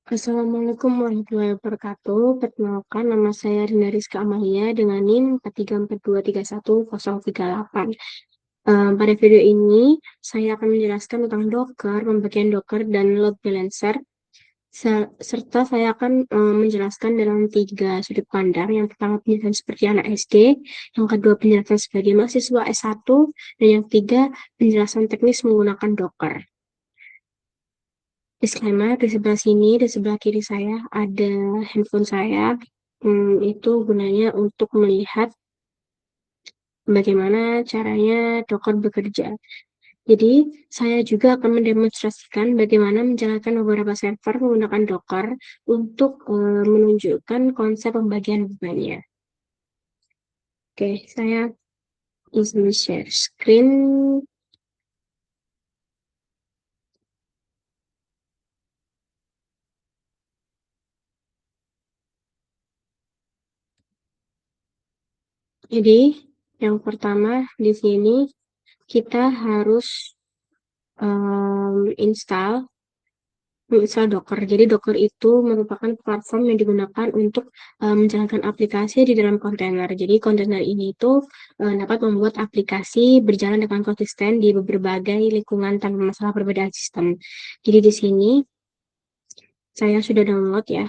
Assalamualaikum warahmatullahi wabarakatuh. Perkenalkan, nama saya Rina Rizka Amalia dengan NIM 43423138. Pada video ini, saya akan menjelaskan tentang Docker, pembagian Docker, dan load balancer. Serta saya akan menjelaskan dalam 3 sudut pandang. Yang pertama, penjelasan seperti anak SD. Yang kedua, penjelasan sebagai mahasiswa S1. Dan yang ketiga, penjelasan teknis menggunakan Docker. Disclaimer, di sebelah sini, di sebelah kiri saya ada handphone saya. Itu gunanya untuk melihat bagaimana caranya Docker bekerja. Jadi, saya juga akan mendemonstrasikan bagaimana menjalankan beberapa server menggunakan Docker untuk menunjukkan konsep pembagian bebannya. Oke, saya izin share screen. Jadi, yang pertama di sini kita harus install Docker. Jadi Docker itu merupakan platform yang digunakan untuk menjalankan aplikasi di dalam kontainer. Jadi kontainer ini itu dapat membuat aplikasi berjalan dengan konsisten di berbagai lingkungan tanpa masalah perbedaan sistem. Jadi di sini saya sudah download ya.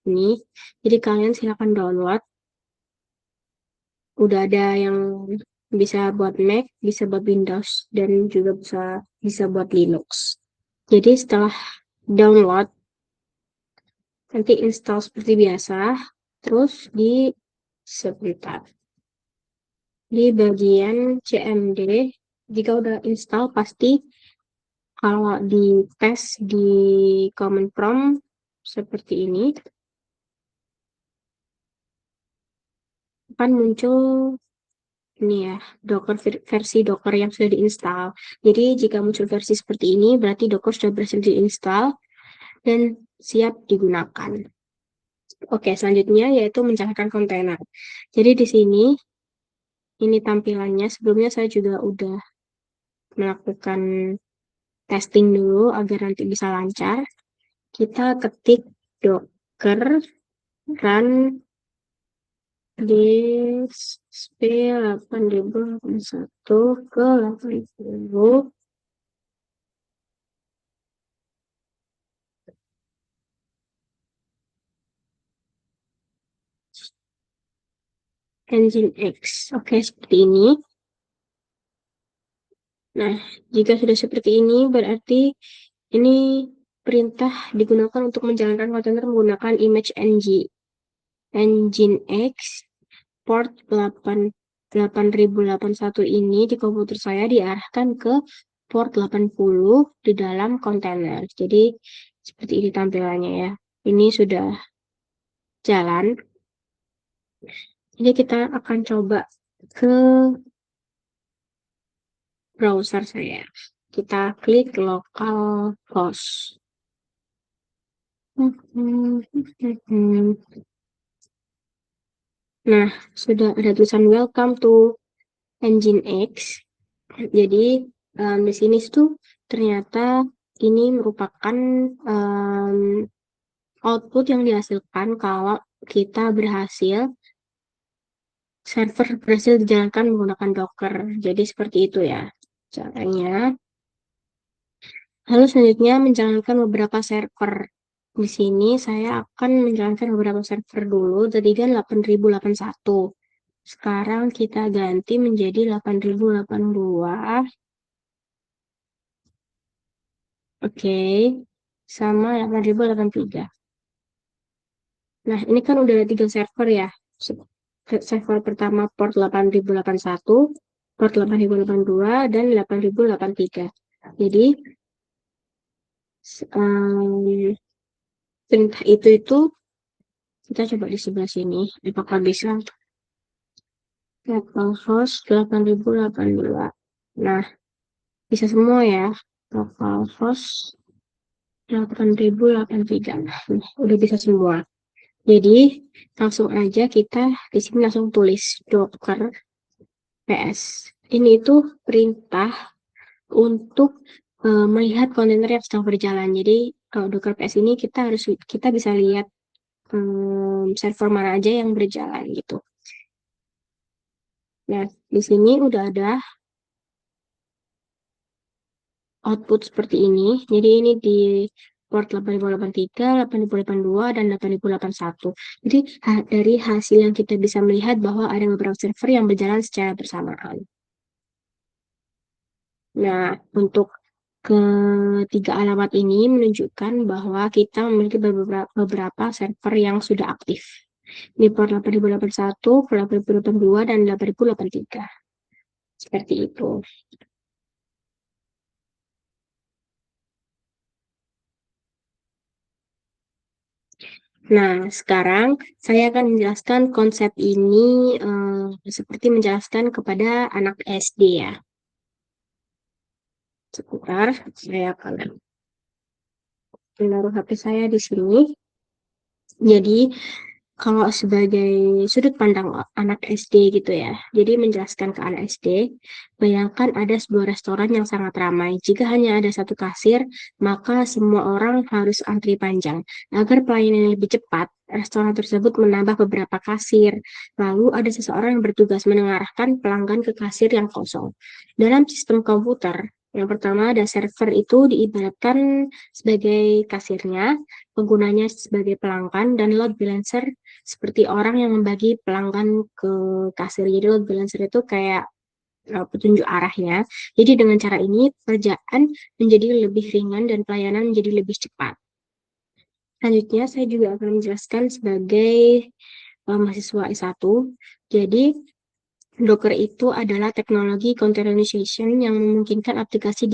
Ini. Jadi kalian silakan download. Udah ada yang bisa buat Mac, bisa buat Windows, dan juga bisa buat Linux. Jadi setelah download, nanti install seperti biasa, terus sebentar di bagian CMD. Jika udah install, pasti kalau di tes di command prompt seperti ini akan muncul ini ya, versi Docker yang sudah diinstal. Jadi jika muncul versi seperti ini, berarti Docker sudah berhasil diinstal dan siap digunakan. Oke, selanjutnya yaitu menjalankan kontainer. Jadi di sini ini tampilannya. Sebelumnya saya juga udah melakukan testing dulu agar nanti bisa lancar. Kita ketik docker run dsp 8081 ke 80 Nginx. Oke, seperti ini. Nah, jika sudah seperti ini, berarti ini perintah digunakan untuk menjalankan kontainer menggunakan image Nginx port 8081 ini di komputer saya diarahkan ke port 80 di dalam kontainer. Jadi seperti ini tampilannya ya. Ini sudah jalan. Jadi kita akan coba ke browser saya. Kita klik localhost. Nah, sudah ada tulisan welcome to Nginx. Jadi di sini tuh ternyata ini merupakan output yang dihasilkan kalau kita server berhasil dijalankan menggunakan Docker. Jadi seperti itu ya caranya. Lalu selanjutnya menjalankan beberapa server. Di sini saya akan menjalankan beberapa server dulu. Tadi kan 8081. Sekarang kita ganti menjadi 8082. Oke. Sama 8083. Nah, ini kan udah ada 3 server ya. Server pertama port 8081, port 8082, dan 8083. Jadi, perintah itu kita coba di sebelah sini. Apakah bisa? Localhost 8082. Nah, bisa semua ya. Localhost 8083. Nah, udah bisa semua. Jadi, langsung aja kita di sini langsung tulis docker ps. Ini itu perintah untuk melihat kontainer yang sedang berjalan. Jadi, Kalau Docker PS ini kita bisa lihat server mana aja yang berjalan gitu. Nah, di sini udah ada output seperti ini. Jadi ini di port 8083, 8082, dan 8081. Jadi dari hasil yang kita bisa melihat bahwa ada beberapa server yang berjalan secara bersamaan. Nah, untuk ketiga alamat ini menunjukkan bahwa kita memiliki beberapa server yang sudah aktif. Ini port 8081, 8082, dan 8083. Seperti itu. Nah, sekarang saya akan menjelaskan konsep ini seperti menjelaskan kepada anak SD ya. Sebentar, saya akan menaruh HP saya di sini. Jadi, kalau sebagai sudut pandang anak SD gitu ya, jadi menjelaskan ke anak SD, bayangkan ada sebuah restoran yang sangat ramai. Jika hanya ada satu kasir, maka semua orang harus antri panjang. Agar pelayanan lebih cepat, restoran tersebut menambah beberapa kasir. Lalu ada seseorang yang bertugas mengarahkan pelanggan ke kasir yang kosong. Dalam sistem komputer, yang pertama ada server itu diibaratkan sebagai kasirnya, penggunanya sebagai pelanggan, dan load balancer seperti orang yang membagi pelanggan ke kasir. Jadi load balancer itu kayak petunjuk arahnya. Jadi dengan cara ini pekerjaan menjadi lebih ringan dan pelayanan menjadi lebih cepat. Selanjutnya saya juga akan menjelaskan sebagai mahasiswa S1. Jadi Docker itu adalah teknologi containerization yang memungkinkan aplikasi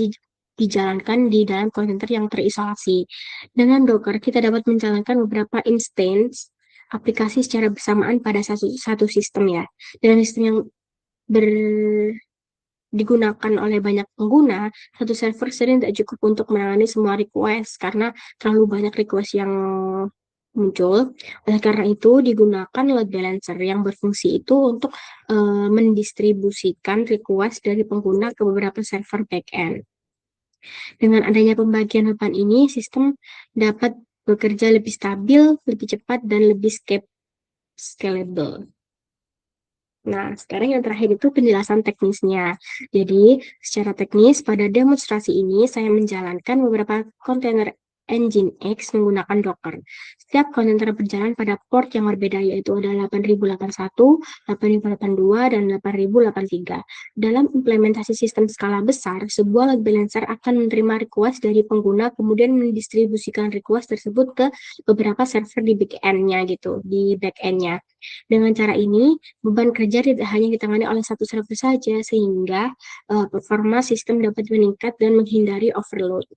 dijalankan di dalam kontainer yang terisolasi. Dengan Docker, kita dapat menjalankan beberapa instance aplikasi secara bersamaan pada satu sistem ya. Dalam sistem yang digunakan oleh banyak pengguna, satu server sering tidak cukup untuk menangani semua request karena terlalu banyak request yang muncul. Oleh karena itu, digunakan load balancer yang berfungsi itu untuk mendistribusikan request dari pengguna ke beberapa server backend. Dengan adanya pembagian beban ini, sistem dapat bekerja lebih stabil, lebih cepat, dan lebih scalable. Nah, sekarang yang terakhir itu penjelasan teknisnya. Jadi, secara teknis, pada demonstrasi ini saya menjalankan beberapa kontainer Nginx menggunakan Docker. Setiap kontainer berjalan pada port yang berbeda, yaitu ada 8081, 8082, dan 8083. Dalam implementasi sistem skala besar, sebuah load balancer akan menerima request dari pengguna, kemudian mendistribusikan request tersebut ke beberapa server di back-end-nya gitu, di back-end-nya. Dengan cara ini, beban kerja tidak hanya ditangani oleh satu server saja, sehingga performa sistem dapat meningkat dan menghindari overload.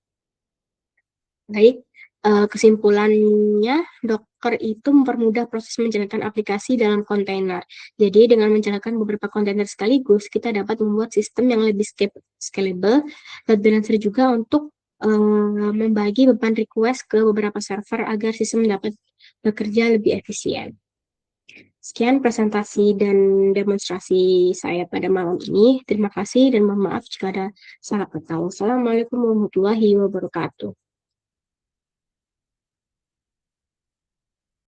Baik, kesimpulannya, Docker itu mempermudah proses menjalankan aplikasi dalam kontainer. Jadi, dengan menjalankan beberapa kontainer sekaligus, kita dapat membuat sistem yang lebih scalable, load balancer juga untuk membagi beban request ke beberapa server agar sistem dapat bekerja lebih efisien. Sekian presentasi dan demonstrasi saya pada malam ini. Terima kasih dan mohon maaf jika ada salah kata. Wassalamualaikum warahmatullahi wabarakatuh.